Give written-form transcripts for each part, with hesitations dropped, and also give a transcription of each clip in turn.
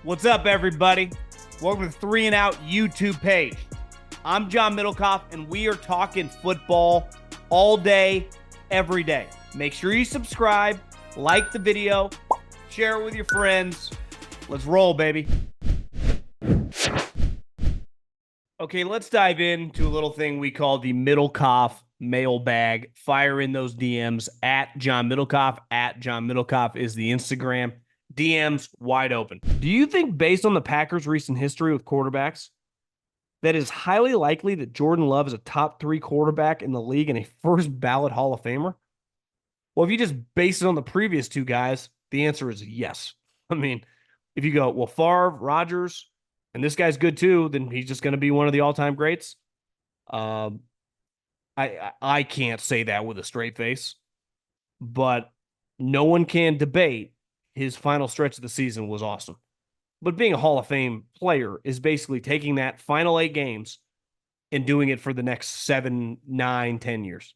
What's up, everybody? Welcome to the 3 and Out YouTube page. I'm John Middlekauff, and we are talking football all day, every day. Make sure you subscribe, like the video, share it with your friends. Let's roll, baby. Okay, let's dive into a little thing we call the Middlekauff mailbag. Fire in those DMs at John Middlekauff. At John Middlekauff is the Instagram. DMs wide open. Do you think, based on the Packers' recent history with quarterbacks, that it's highly likely that Jordan Love is a top 3 quarterback in the league and a first-ballot Hall of Famer? Well, if you just base it on the previous two guys, the answer is yes. I mean, if you go, well, Favre, Rodgers, and this guy's good too, then he's just going to be one of the all-time greats. I can't say that with a straight face, but no one can debate his final stretch of the season was awesome. But being a Hall of Fame player is basically taking that final 8 games and doing it for the next 7, 9, 10 years.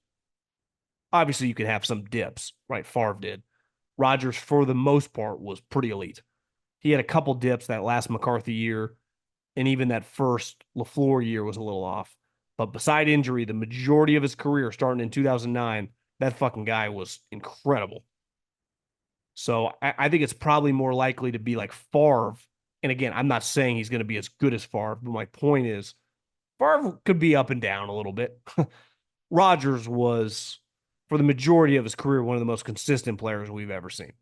Obviously, you can have some dips, right? Favre did. Rodgers, for the most part, was pretty elite. He had a couple dips that last McCarthy year, and even that first LaFleur year was a little off. But beside injury, the majority of his career, starting in 2009, that fucking guy was incredible. So I think it's probably more likely to be like Favre. And again, I'm not saying he's going to be as good as Favre, but my point is Favre could be up and down a little bit. Rodgers was, for the majority of his career, one of the most consistent players we've ever seen.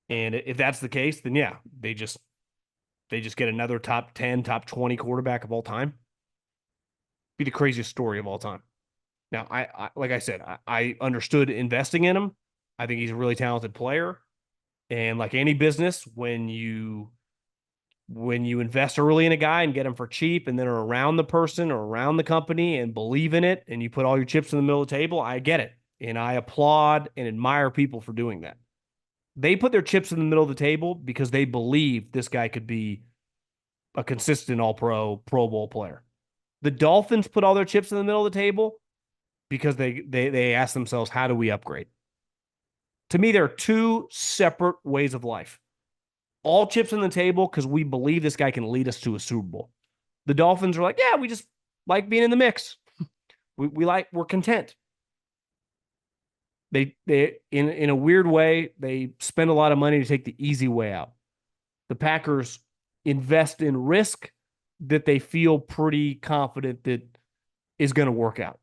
And if that's the case, then yeah, they just get another top 10, top 20 quarterback of all time. Be the craziest story of all time. Now, I like I said, I understood investing in him. I think he's a really talented player. And like any business, when you invest early in a guy and get him for cheap and then are around the person or around the company and believe in it and you put all your chips in the middle of the table, I get it. And I applaud and admire people for doing that. They put their chips in the middle of the table because they believe this guy could be a consistent all-pro, Pro Bowl player. The Dolphins put all their chips in the middle of the table because they ask themselves, how do we upgrade? To me, there are two separate ways of life. All chips on the table because we believe this guy can lead us to a Super Bowl. The Dolphins are like, yeah, we just like being in the mix. We're content. They in a weird way, they spend a lot of money to take the easy way out. The Packers invest in risk that they feel pretty confident that is going to work out,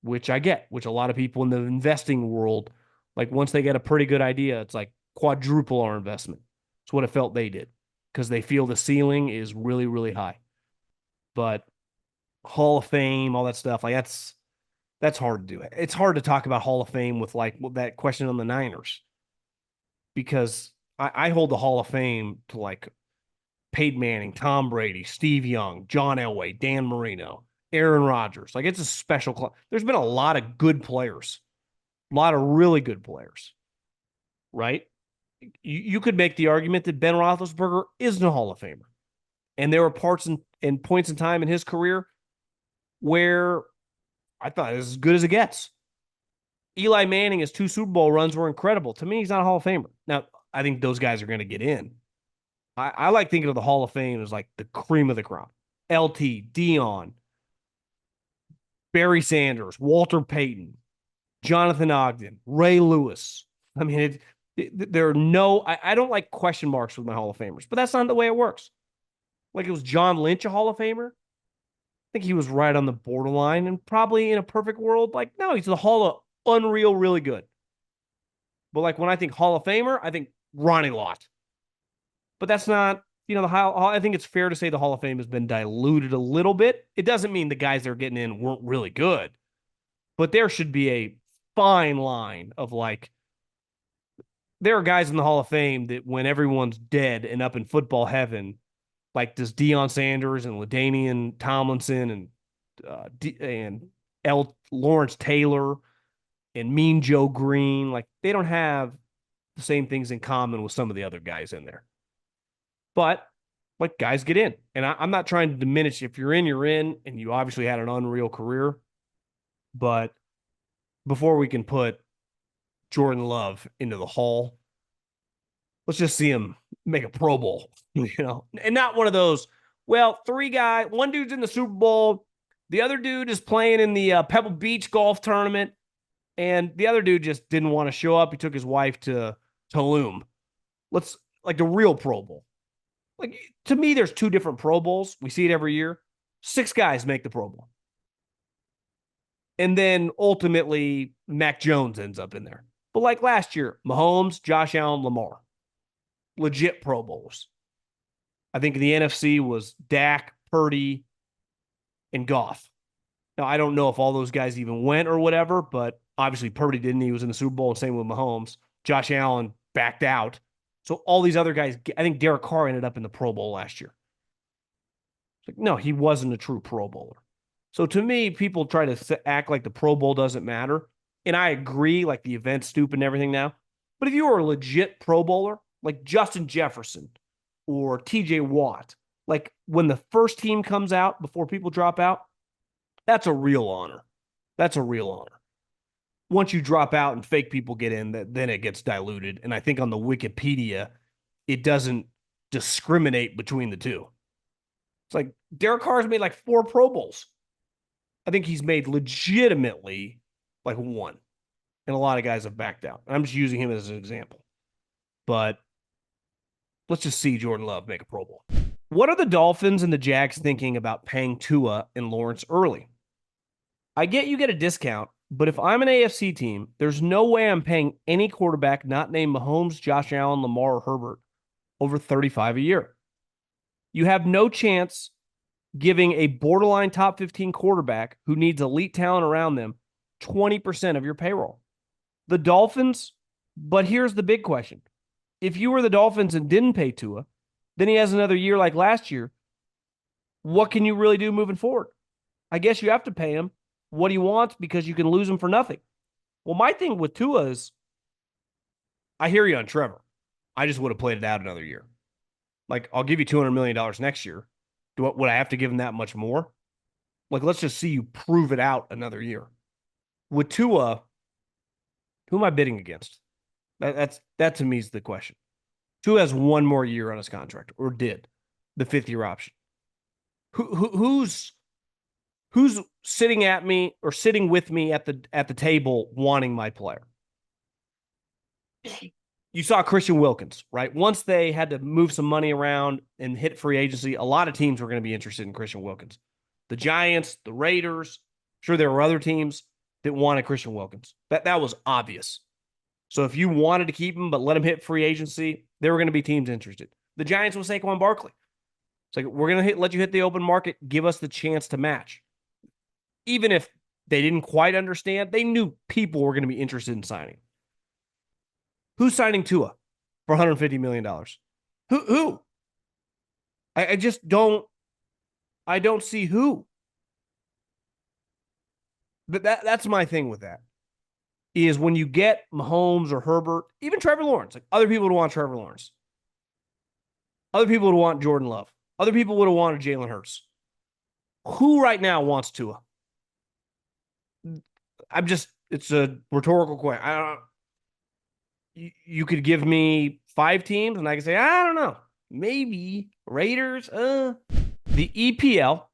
which I get, which a lot of people in the investing world, like once they get a pretty good idea, it's like quadruple our investment. It's what it felt they did because they feel the ceiling is really, really high. But Hall of Fame, all that stuff, like that's hard to do. It's hard to talk about Hall of Fame with like that question on the Niners because I hold the Hall of Fame to like Peyton Manning, Tom Brady, Steve Young, John Elway, Dan Marino, Aaron Rodgers. Like it's a special club. There's been a lot of good players, a lot of really good players, right? You could make the argument that Ben Roethlisberger isn't a Hall of Famer. And there were parts and points in time in his career where I thought it was as good as it gets. Eli Manning, his 2 Super Bowl runs were incredible. To me, he's not a Hall of Famer. Now, I think those guys are going to get in. I like thinking of the Hall of Fame as like the cream of the crop. LT, Dion, Barry Sanders, Walter Payton, Jonathan Ogden, Ray Lewis. I mean, there are no, I don't like question marks with my Hall of Famers, but that's not the way it works. Like it was John Lynch, a Hall of Famer. I think he was right on the borderline and probably in a perfect world. Like, no, he's the Hall of Unreal, really good. But like when I think Hall of Famer, I think Ronnie Lott. But that's not, I think it's fair to say the Hall of Fame has been diluted a little bit. It doesn't mean the guys that are getting in weren't really good, but there should be a fine line of like, there are guys in the Hall of Fame that when everyone's dead and up in football heaven, like does Deion Sanders and LaDainian Tomlinson and Lawrence Taylor and Mean Joe Green, like they don't have the same things in common with some of the other guys in there. But like guys get in. And I'm not trying to diminish. If you're in, you're in. And you obviously had an unreal career. But before we can put Jordan Love into the Hall, let's just see him make a Pro Bowl, and not one of those, well, one dude's in the Super Bowl, the other dude is playing in the Pebble Beach golf tournament, and the other dude just didn't want to show up. He took his wife to Tulum. Let's, like, the real Pro Bowl. Like, to me, there's two different Pro Bowls. We see it every year. 6 guys make the Pro Bowl. And then ultimately, Mac Jones ends up in there. But like last year, Mahomes, Josh Allen, Lamar. Legit Pro Bowls. I think the NFC was Dak, Purdy, and Goff. Now, I don't know if all those guys even went or whatever, but obviously Purdy didn't. He was in the Super Bowl, and same with Mahomes. Josh Allen backed out. So all these other guys, I think Derek Carr ended up in the Pro Bowl last year. Like, no, he wasn't a true Pro Bowler. So to me, people try to act like the Pro Bowl doesn't matter. And I agree, like the event's stupid and everything now. But if you were a legit Pro Bowler, like Justin Jefferson or TJ Watt, like when the first team comes out before people drop out, that's a real honor. That's a real honor. Once you drop out and fake people get in, then it gets diluted. And I think on the Wikipedia, it doesn't discriminate between the two. It's like Derek Carr's made like 4 Pro Bowls. I think he's made legitimately like 1. And a lot of guys have backed out. I'm just using him as an example. But let's just see Jordan Love make a Pro Bowl. What are the Dolphins and the Jags thinking about paying Tua and Lawrence early? I get you get a discount, but if I'm an AFC team, there's no way I'm paying any quarterback not named Mahomes, Josh Allen, Lamar, or Herbert over $35 a year. You have no chance giving a borderline top 15 quarterback who needs elite talent around them 20% of your payroll. The Dolphins, but here's the big question. If you were the Dolphins and didn't pay Tua, then he has another year like last year. What can you really do moving forward? I guess you have to pay him what he wants because you can lose him for nothing. Well, my thing with Tua is, I hear you on Trevor. I just would have played it out another year. Like, I'll give you $200 million next year. Would I have to give him that much more? Like, let's just see you prove it out another year. With Tua, who am I bidding against? That to me is the question. Tua has 1 more year on his contract, or did, the 5th-year option. Who's sitting at me or sitting with me at the table wanting my player? You saw Christian Wilkins, right? Once they had to move some money around and hit free agency, a lot of teams were going to be interested in Christian Wilkins. The Giants, the Raiders, sure there were other teams that wanted Christian Wilkins. That was obvious. So if you wanted to keep him but let him hit free agency, there were going to be teams interested. The Giants with Saquon Barkley. It's like, we're going to let you hit the open market, give us the chance to match. Even if they didn't quite understand, they knew people were going to be interested in signing. Who's signing Tua for $150 million? Who? I just don't see who. But that's my thing with that. Is when you get Mahomes or Herbert, even Trevor Lawrence, like other people would want Trevor Lawrence. Other people would want Jordan Love. Other people would have wanted Jalen Hurts. Who right now wants Tua? It's a rhetorical question. I don't know. You could give me 5 teams and I could say, I don't know. Maybe Raiders. The EPL,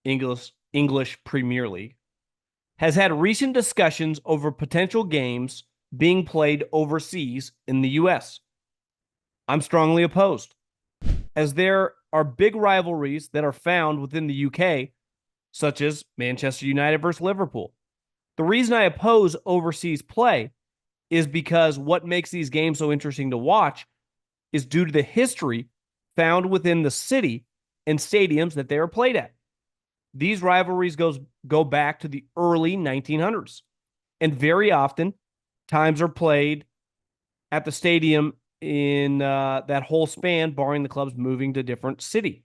English Premier League, has had recent discussions over potential games being played overseas in the U.S. I'm strongly opposed, as there are big rivalries that are found within the UK, such as Manchester United versus Liverpool. The reason I oppose overseas play is because what makes these games so interesting to watch is due to the history found within the city and stadiums that they are played at. These rivalries go back to the early 1900s, and very often times are played at the stadium in that whole span, barring the clubs moving to different city.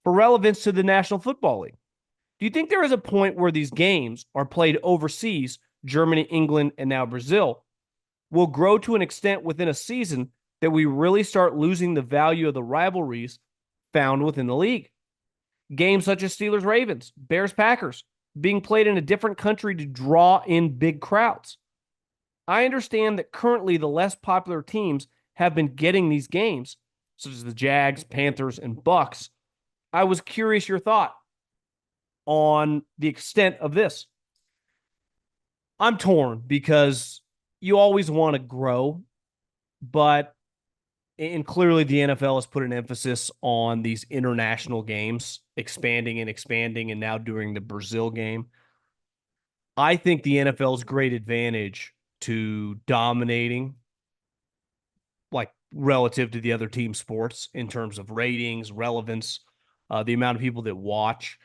For relevance to the National Football League, do you think there is a point where these games are played overseas, Germany, England, and now Brazil, will grow to an extent within a season that we really start losing the value of the rivalries found within the league? Games such as Steelers-Ravens, Bears-Packers, being played in a different country to draw in big crowds. I understand that currently the less popular teams have been getting these games, such as the Jags, Panthers, and Bucks. I was curious your thought on the extent of this. I'm torn because you always want to grow, but and clearly the NFL has put an emphasis on these international games, expanding, and now during the Brazil game. I think the NFL's great advantage to dominating, like relative to the other team sports in terms of ratings, relevance, the amount of people that watch,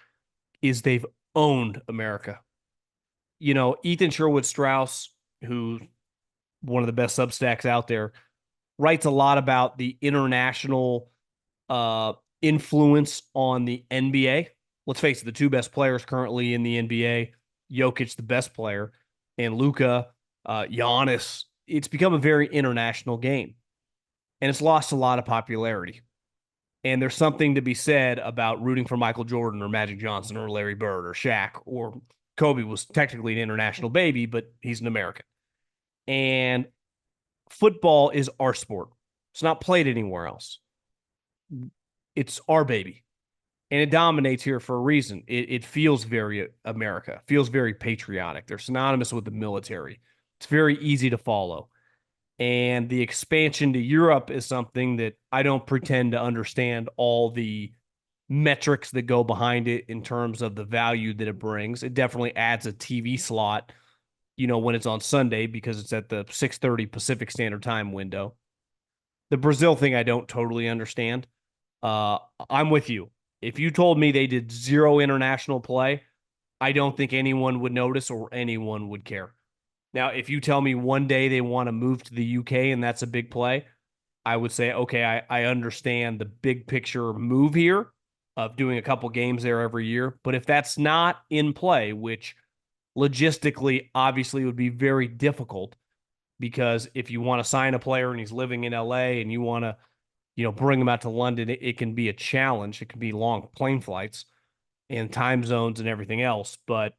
is they've owned America. You know, Ethan Sherwood Strauss, who's one of the best Substacks out there, writes a lot about the international influence on the NBA. Let's face it, the two best players currently in the NBA, Jokic, the best player, and Luka, Giannis. It's become a very international game, and it's lost a lot of popularity. And there's something to be said about rooting for Michael Jordan or Magic Johnson or Larry Bird or Shaq, or Kobe was technically an international baby, but he's an American. And football is our sport. It's not played anywhere else. It's our baby. And it dominates here for a reason. It feels very America, feels very patriotic. They're synonymous with the military. It's very easy to follow. And the expansion to Europe is something that I don't pretend to understand all the metrics that go behind it in terms of the value that it brings. It definitely adds a TV slot, you know, when it's on Sunday because it's at the 6:30 Pacific Standard Time window. The Brazil thing, I don't totally understand. I'm with you. If you told me they did zero international play, I don't think anyone would notice or anyone would care. Now, if you tell me one day they want to move to the UK and that's a big play, I would say, okay, I understand the big picture move here of doing a couple games there every year. But if that's not in play, which logistically obviously would be very difficult, because if you want to sign a player and he's living in LA and you want to, you know, bring him out to London, it can be a challenge. It can be long plane flights and time zones and everything else. But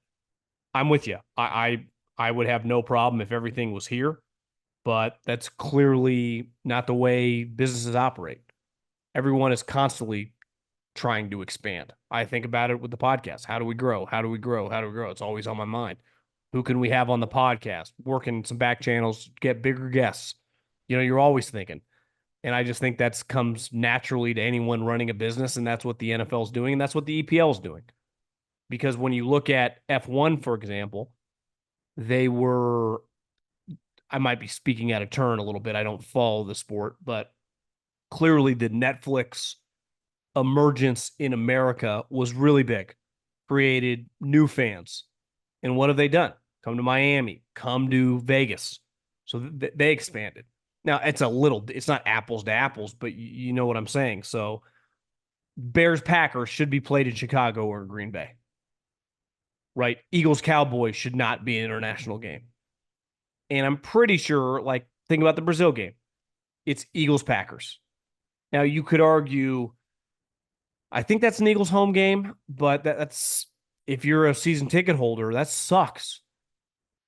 I'm with you. I would have no problem if everything was here, but that's clearly not the way businesses operate. Everyone is constantly trying to expand. I think about it with the podcast. How do we grow? How do we grow? How do we grow? It's always on my mind. Who can we have on the podcast? Working some back channels, get bigger guests. You know, you're always thinking. And I just think that comes naturally to anyone running a business, and that's what the NFL is doing, and that's what the EPL is doing. Because when you look at F1, for example, they were, I might be speaking out of turn a little bit. I don't follow the sport, but clearly the Netflix emergence in America was really big, created new fans. And what have they done? Come to Miami, come to Vegas. So they expanded. Now, it's not apples to apples, but you know what I'm saying. So Bears-Packers should be played in Chicago or Green Bay. Right? Eagles-Cowboys should not be an international game. And I'm pretty sure, like, think about the Brazil game. It's Eagles-Packers. Now, you could argue, I think that's an Eagles home game, but that's, if you're a season ticket holder, that sucks.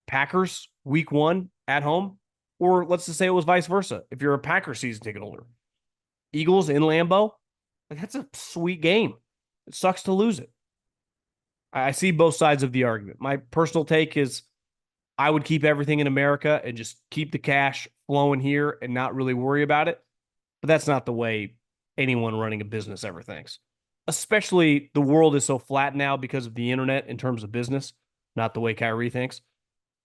Packers, week 1 at home, or let's just say it was vice versa. If you're a Packers season ticket holder, Eagles in Lambeau, like, that's a sweet game. It sucks to lose it. I see both sides of the argument. My personal take is I would keep everything in America and just keep the cash flowing here and not really worry about it. But that's not the way anyone running a business ever thinks. Especially the world is so flat now because of the internet in terms of business, not the way Kyrie thinks.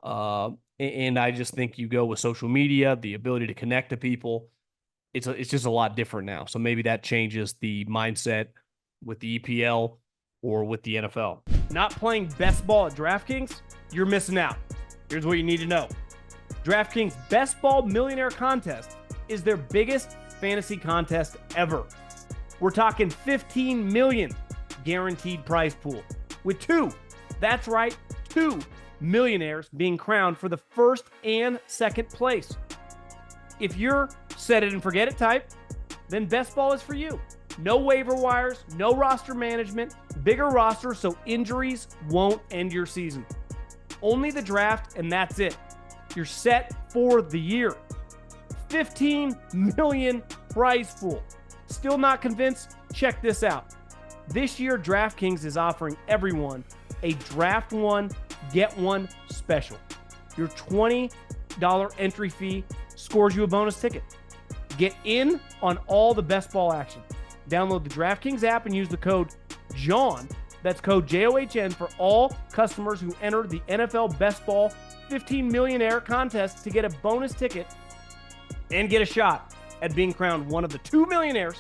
And I just think you go with social media, the ability to connect to people. It's just a lot different now. So maybe that changes the mindset with the EPL or with the NFL. Not playing best ball at DraftKings? You're missing out. Here's what you need to know. DraftKings Best Ball Millionaire Contest is their biggest fantasy contest ever. We're talking 15 million guaranteed prize pool with two millionaires being crowned for the first and second place. If you're set it and forget it type, then Best Ball is for you. No waiver wires, no roster management, bigger roster so injuries won't end your season. Only the draft, and that's it. You're set for the year. 15 million prize pool. Still not convinced? Check this out. This year, DraftKings is offering everyone a draft one, get one special. Your $20 entry fee scores you a bonus ticket. Get in on all the best ball action. Download the DraftKings app and use the code JOHN. That's code JOHN for all customers who enter the NFL Best Ball 15 Millionaire contest to get a bonus ticket and get a shot at being crowned one of the 2 millionaires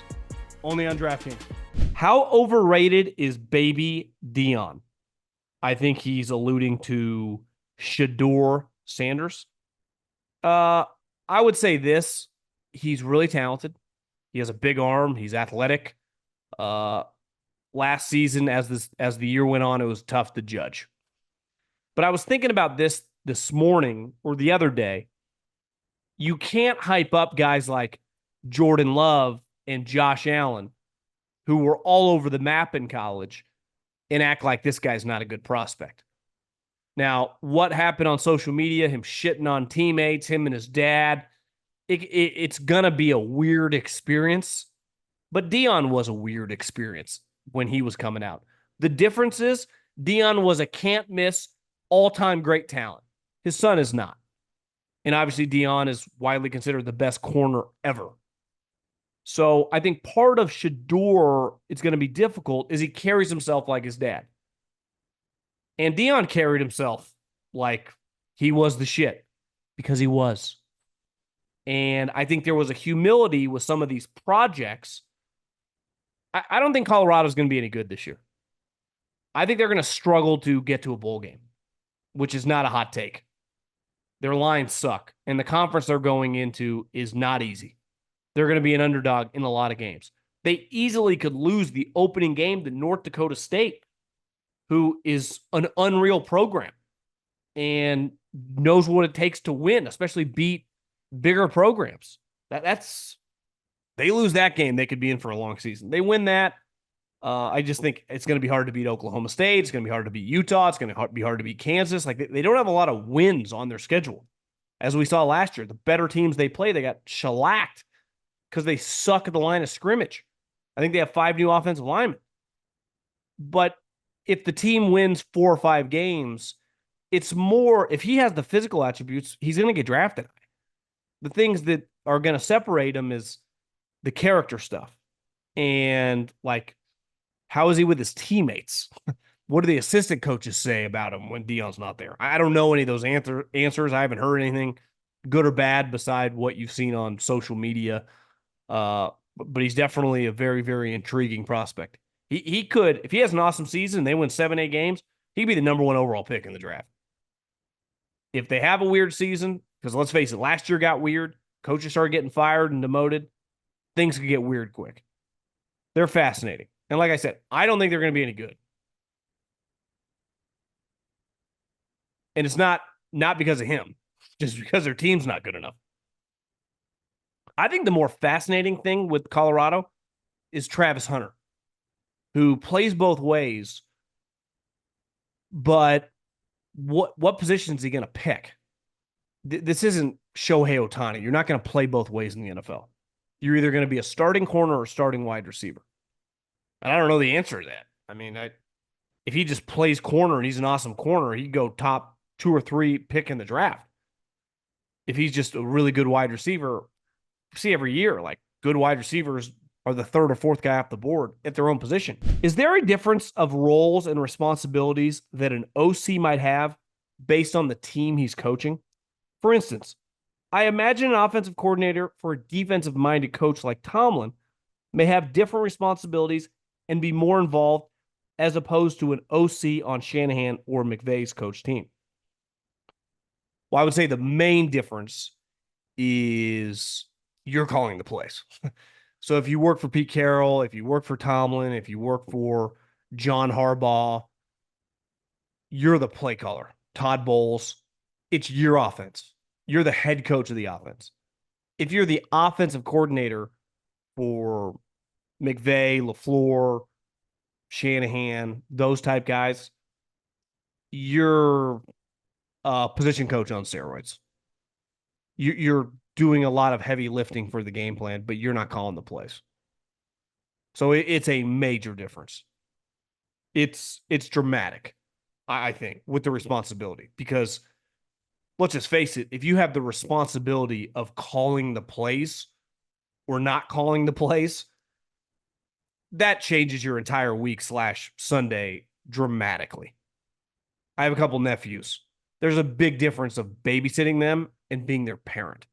only on DraftKings. How overrated is baby Dion? I think he's alluding to Shedeur Sanders. I would say this. He's really talented. He has a big arm. He's athletic. Last season, as the year went on, it was tough to judge. But I was thinking about this morning or the other day. You can't hype up guys like Jordan Love and Josh Allen, who were all over the map in college, and act like this guy's not a good prospect. Now, what happened on social media, him shitting on teammates, him and his dad, it's going to be a weird experience. But Dion was a weird experience when he was coming out. The difference is Dion was a can't-miss, all-time great talent. His son is not. And obviously Dion is widely considered the best corner ever. So I think part of Shedeur, it's going to be difficult, is he carries himself like his dad. And Dion carried himself like he was the shit, because he was. And I think there was a humility with some of these projects. I don't think Colorado's going to be any good this year. I think they're going to struggle to get to a bowl game, which is not a hot take. Their lines suck, and the conference they're going into is not easy. They're going to be an underdog in a lot of games. They easily could lose the opening game to North Dakota State, who is an unreal program and knows what it takes to win, especially beat bigger programs. They lose that game, they could be in for a long season. They win that. I just think it's going to be hard to beat Oklahoma State. It's going to be hard to beat Utah. It's going to be hard to beat Kansas. Like, they don't have a lot of wins on their schedule. As we saw last year, the better teams they play, they got shellacked because they suck at the line of scrimmage. I think they have 5 new offensive linemen. But if the team wins 4 or 5 games, it's more, if he has the physical attributes, he's going to get drafted. The things that are going to separate him is the character stuff. And, like, how is he with his teammates? What do the assistant coaches say about him when Dion's not there? I don't know any of those answers. I haven't heard anything good or bad beside what you've seen on social media. But he's definitely a very, very intriguing prospect. He could, if he has an awesome season, they win 7-8 games, he'd be the number 1 overall pick in the draft. If they have a weird season, because let's face it, last year got weird, coaches started getting fired and demoted, things could get weird quick. They're fascinating. And like I said, I don't think they're going to be any good. And it's not because of him, just because their team's not good enough. I think the more fascinating thing with Colorado is Travis Hunter, who plays both ways, but what position is he going to pick? This isn't Shohei Ohtani. You're not going to play both ways in the NFL. You're either going to be a starting corner or a starting wide receiver. And I don't know the answer to that. I mean, if he just plays corner and he's an awesome corner, he'd go top 2 or 3 pick in the draft. If he's just a really good wide receiver, see every year, like, good wide receivers are the 3rd or 4th guy off the board at their own position. Is there a difference of roles and responsibilities that an OC might have based on the team he's coaching? For instance, I imagine an offensive coordinator for a defensive-minded coach like Tomlin may have different responsibilities and be more involved as opposed to an OC on Shanahan or McVay's coach team. Well, I would say the main difference is you're calling the plays. So if you work for Pete Carroll, if you work for Tomlin, if you work for John Harbaugh, you're the play caller. Todd Bowles, it's your offense. You're the head coach of the offense. If you're the offensive coordinator for McVay, LaFleur, Shanahan, those type guys, you're a position coach on steroids. You're doing a lot of heavy lifting for the game plan, but you're not calling the plays. So it's a major difference. It's dramatic, I think, with the responsibility. Because let's just face it, if you have the responsibility of calling the plays or not calling the plays, that changes your entire week / Sunday dramatically. I have a couple nephews. There's a big difference of babysitting them and being their parent.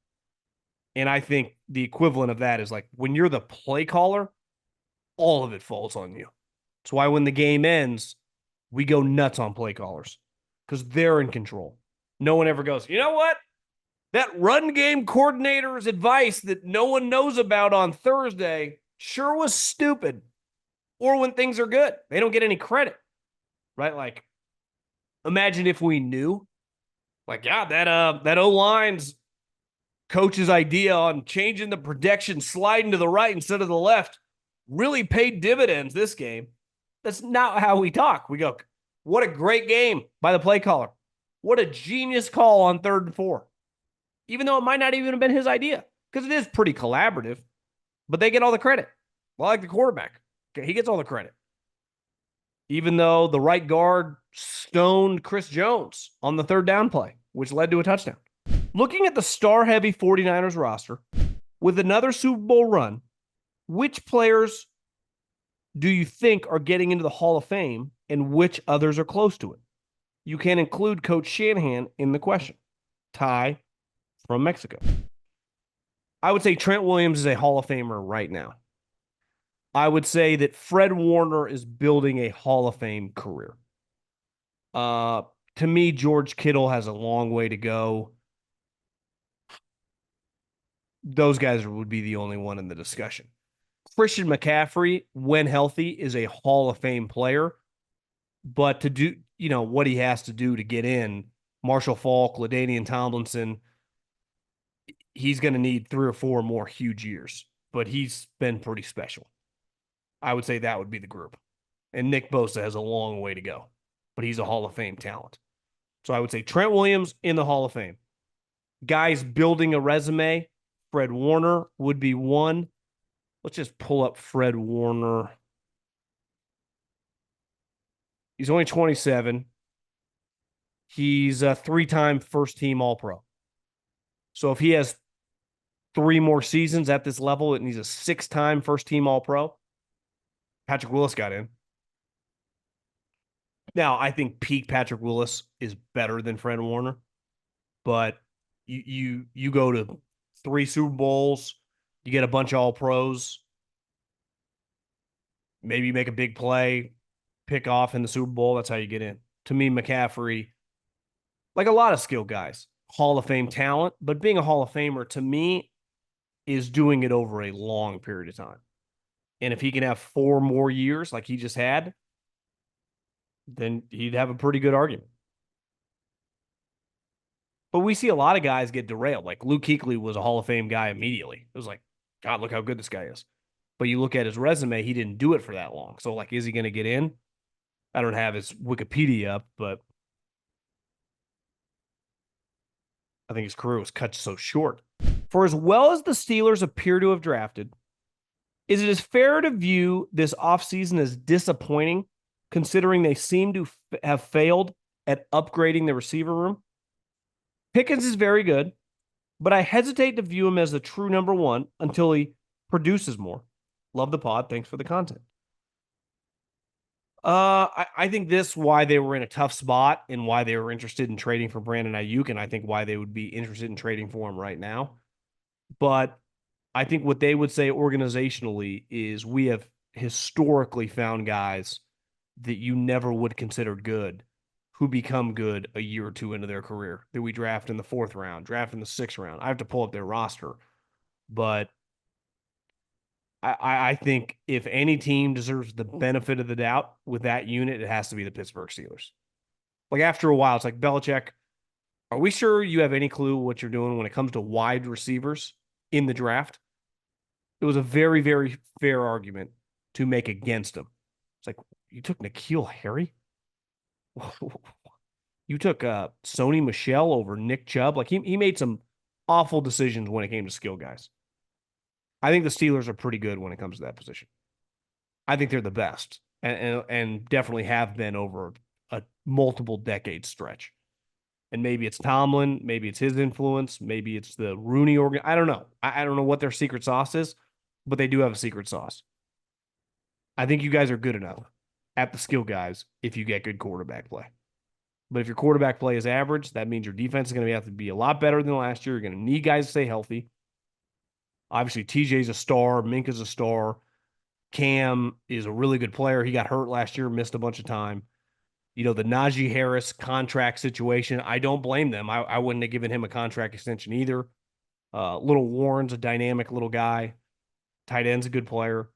And I think the equivalent of that is like when you're the play caller, all of it falls on you. That's why when the game ends, we go nuts on play callers because they're in control. No one ever goes, you know what? That run game coordinator's advice that no one knows about on Thursday sure was stupid. Or when things are good, they don't get any credit, right? Like, imagine if we knew, like, yeah, that O-line's coach's idea on changing the protection, sliding to the right instead of the left, really paid dividends this game. That's not how we talk. We go, what a great game by the play caller. What a genius call on 3rd and 4. Even though it might not even have been his idea, because it is pretty collaborative, but they get all the credit. Well, like the quarterback. Okay, he gets all the credit. Even though the right guard stoned Chris Jones on the 3rd down play, which led to a touchdown. Looking at the star-heavy 49ers roster, with another Super Bowl run, which players do you think are getting into the Hall of Fame and which others are close to it? You can include Coach Shanahan in the question. Ty from Mexico. I would say Trent Williams is a Hall of Famer right now. I would say that Fred Warner is building a Hall of Fame career. To me, George Kittle has a long way to go. Those guys would be the only one in the discussion. Christian McCaffrey, when healthy, is a Hall of Fame player. But to do, what he has to do to get in, Marshall Faulk, LaDainian Tomlinson, he's going to need 3 or 4 more huge years. But he's been pretty special. I would say that would be the group. And Nick Bosa has a long way to go. But he's a Hall of Fame talent. So I would say Trent Williams in the Hall of Fame. Guys building a resume, Fred Warner would be one. Let's just pull up Fred Warner. He's only 27. He's a 3-time first-team All-Pro. So if he has 3 more seasons at this level and he's a 6-time first-team All-Pro, Patrick Willis got in. Now, I think peak Patrick Willis is better than Fred Warner, but you go to 3 Super Bowls, you get a bunch of All-Pros, maybe you make a big play, pick off in the Super Bowl, that's how you get in. To me, McCaffrey, like a lot of skilled guys, Hall of Fame talent, but being a Hall of Famer, to me, is doing it over a long period of time. And if he can have 4 more years like he just had, then he'd have a pretty good argument. But we see a lot of guys get derailed. Like Luke Kuechly was a Hall of Fame guy immediately. It was like, God, look how good this guy is. But you look at his resume, he didn't do it for that long. So, like, is he going to get in? I don't have his Wikipedia up, but I think his career was cut so short. For as well as the Steelers appear to have drafted, is it as fair to view this offseason as disappointing, considering they seem to have failed at upgrading the receiver room? Pickens is very good, but I hesitate to view him as the true number 1 until he produces more. Love the pod. Thanks for the content. I think this why they were in a tough spot and why they were interested in trading for Brandon Ayuk, and I think why they would be interested in trading for him right now. But I think what they would say organizationally is we have historically found guys that you never would consider good who become good a year or 2 into their career that we draft in the 4th round, draft in the 6th round. I have to pull up their roster, but I think if any team deserves the benefit of the doubt with that unit, it has to be the Pittsburgh Steelers. Like after a while, it's like, Belichick, are we sure you have any clue what you're doing when it comes to wide receivers in the draft? It was a very, very fair argument to make against him. It's like, you took N'Keal Harry? You took Sony Michel over Nick Chubb? Like he made some awful decisions when it came to skill guys. I think the Steelers are pretty good when it comes to that position. I think they're the best and definitely have been over a multiple decade stretch. And maybe it's Tomlin, maybe it's his influence, maybe it's the Rooney organ. I don't know. I don't know what their secret sauce is, but they do have a secret sauce. I think you guys are good enough at the skill guys if you get good quarterback play. But if your quarterback play is average, that means your defense is going to have to be a lot better than last year. You're going to need guys to stay healthy. Obviously, TJ's a star, Minka's a star. Cam is a really good player. He got hurt last year, missed a bunch of time. The Najee Harris contract situation, I don't blame them. I wouldn't have given him a contract extension either. Little Warren's a dynamic little guy. Tight end's a good player.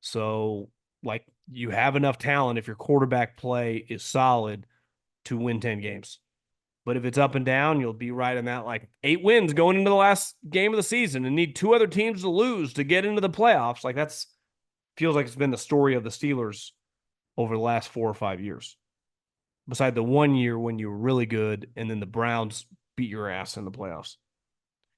So, like, you have enough talent if your quarterback play is solid to win 10 games. But if it's up and down, you'll be right in that, like, 8 wins going into the last game of the season and need 2 other teams to lose to get into the playoffs. Like, that's feels like it's been the story of the Steelers over the last 4 or 5 years. Beside the 1 year when you were really good and then the Browns beat your ass in the playoffs.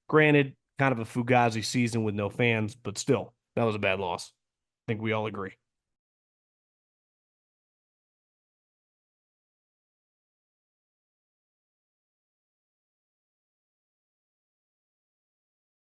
Granted, kind of a Fugazi season with no fans, but still, that was a bad loss. I think we all agree.